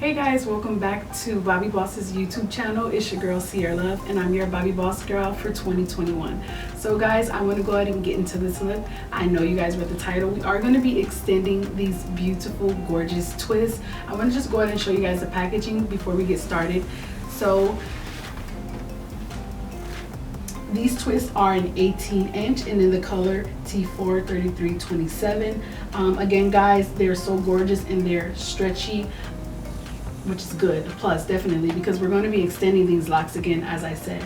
Hey guys, welcome back to Bobbi Boss's YouTube channel. It's your girl Sierra Love, and I'm your Bobbi Boss Girl for 2021. So guys, I want to go ahead and get into this look. I know you guys read the title. We are going to be extending these beautiful, gorgeous twists. I want to just go ahead and show you guys the packaging before we get started. So these twists are an 18-inch and in the color T4 3327. Again guys, they're so gorgeous and they're stretchy, which is good, plus definitely, because we're going to be extending these locks again, as I said.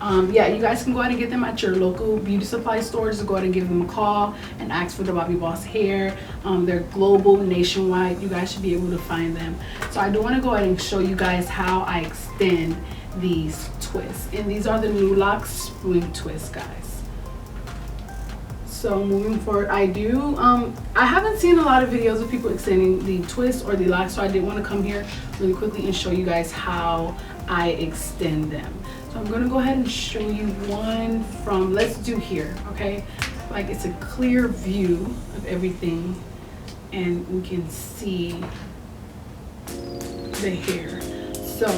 Yeah, you guys can go ahead and get them at your local beauty supply store. Just go ahead and give them a call and ask for the Bobbi Boss hair. They're global, nationwide. You guys should be able to find them. So I do want to go ahead and show you guys how I extend these twists, and these are the Nu Locs Spring Twists, guys. So moving forward, I haven't seen a lot of videos of people extending the twist or the locks, so I did want to come here really quickly and show you guys how I extend them. So I'm going to go ahead and show you one from, let's do here, okay? Like it's a clear view of everything and we can see the hair. So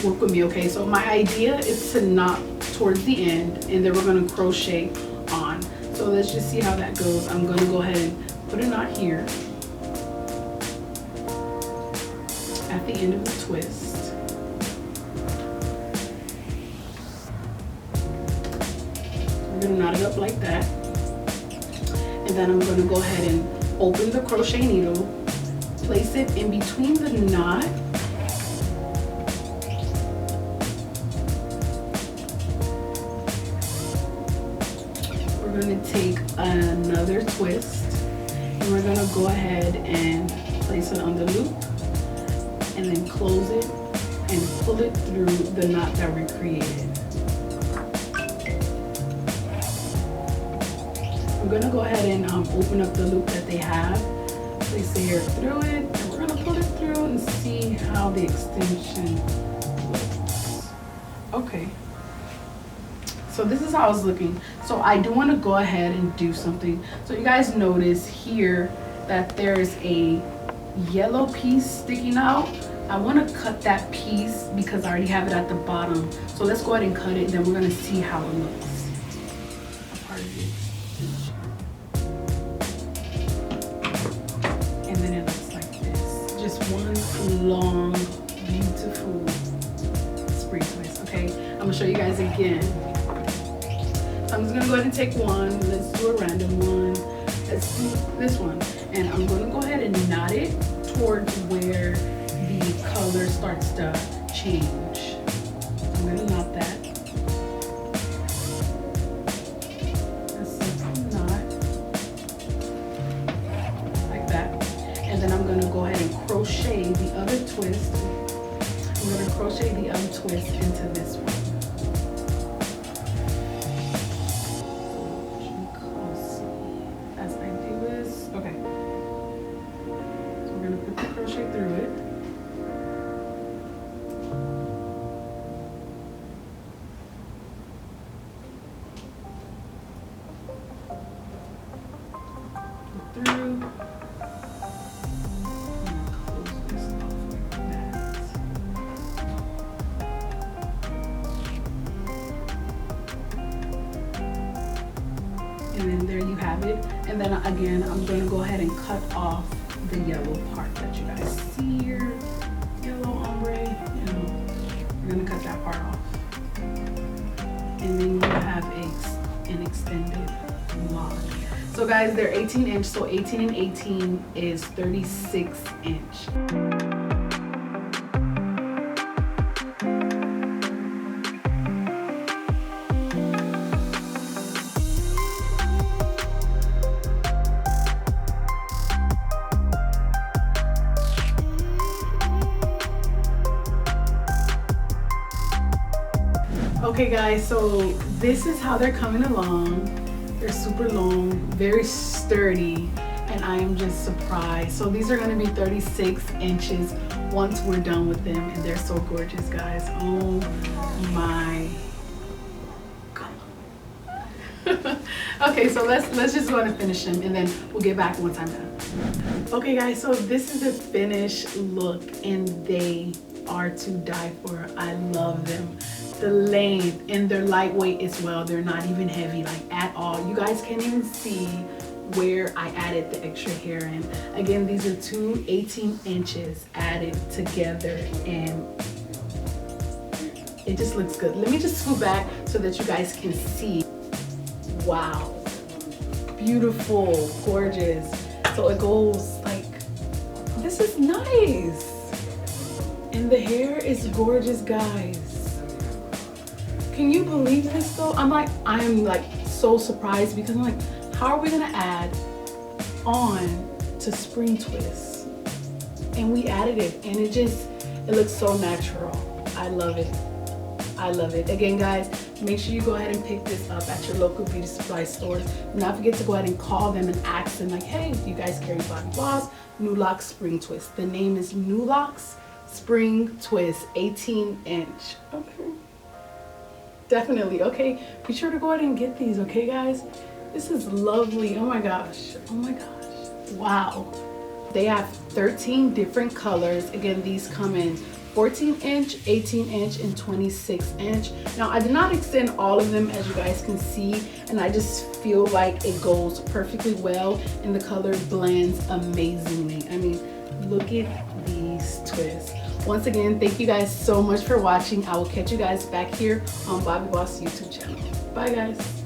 work with me, okay? So my idea is to knot towards the end and then we're going to crochet on. So let's just see how that goes. I'm going to go ahead and put a knot here at the end of the twist. We're going to knot it up like that, and then I'm going to go ahead and open the crochet needle, place it in between the knot, we're going to take another twist and we're going to go ahead and place it on the loop and then close it and pull it through the knot that we created. I'm going to go ahead and open up the loop that they have, place the hair through it, and we're going to pull it through and see how the extension looks. Okay. So this is how it's looking. So I do want to go ahead and do something. So you guys notice here that there's a yellow piece sticking out. I want to cut that piece because I already have it at the bottom. So let's go ahead and cut it, then we're going to see how it looks. And then it looks like this. Just one long, beautiful spring twist, okay? I'm going to show you guys again. I'm just gonna go ahead and take one. Let's do a random one. Let's do this one. And I'm gonna go ahead and knot it towards where the color starts to change. I'm gonna knot that. That's a knot. Like that. And then I'm gonna go ahead and crochet the other twist. I'm gonna crochet the other twist into this one. Crochet through it. Through. Close this off like that. And then there you have it. And then again, I'm going to go ahead and cut off the yellow part that you guys see here, yellow ombre, you know, we're gonna cut that part off. And then you have an extended lock. So guys, they're 18-inch, so 18 and 18 is 36-inch. Okay guys, so this is how they're coming along. They're super long, very sturdy, and I am just surprised. So these are going to be 36 inches once we're done with them, and they're so gorgeous, guys. Oh my god. Okay, so let's just go ahead and finish them, and then we'll get back once I'm done. Okay guys, so this is the finished look, and they are to die for. I love them. The length, and they're lightweight as well. They're not even heavy, like, at all. You guys can't even see where I added the extra hair in. Again, these are two 18 inches added together, and it just looks good. Let me just scoot back so that you guys can see. Wow, beautiful, gorgeous. So it goes like, this is nice, and the hair is gorgeous, guys. Can you believe this though? I'm like so surprised, because I'm like, how are we gonna add on to spring twists? And we added it, and it looks so natural. I love it. I love it. Again, guys, make sure you go ahead and pick this up at your local beauty supply stores. Do not forget to go ahead and call them and ask them, like, hey, do you guys carry Bobbi Boss Nu Locs Spring Twists? The name is Nu Locs Spring Twists, 18 inch. Okay. Definitely. Okay, be sure to go ahead and get these, okay guys? This is lovely. Oh my gosh. Oh my gosh. Wow. They have 13 different colors. Again, these come in 14 inch, 18 inch, and 26 inch. Now, I did not extend all of them, as you guys can see, and I just feel like it goes perfectly well, and the color blends amazingly. I mean, look at these twists. Once again, thank you guys so much for watching. I will catch you guys back here on Bobbi Boss YouTube channel. Bye guys.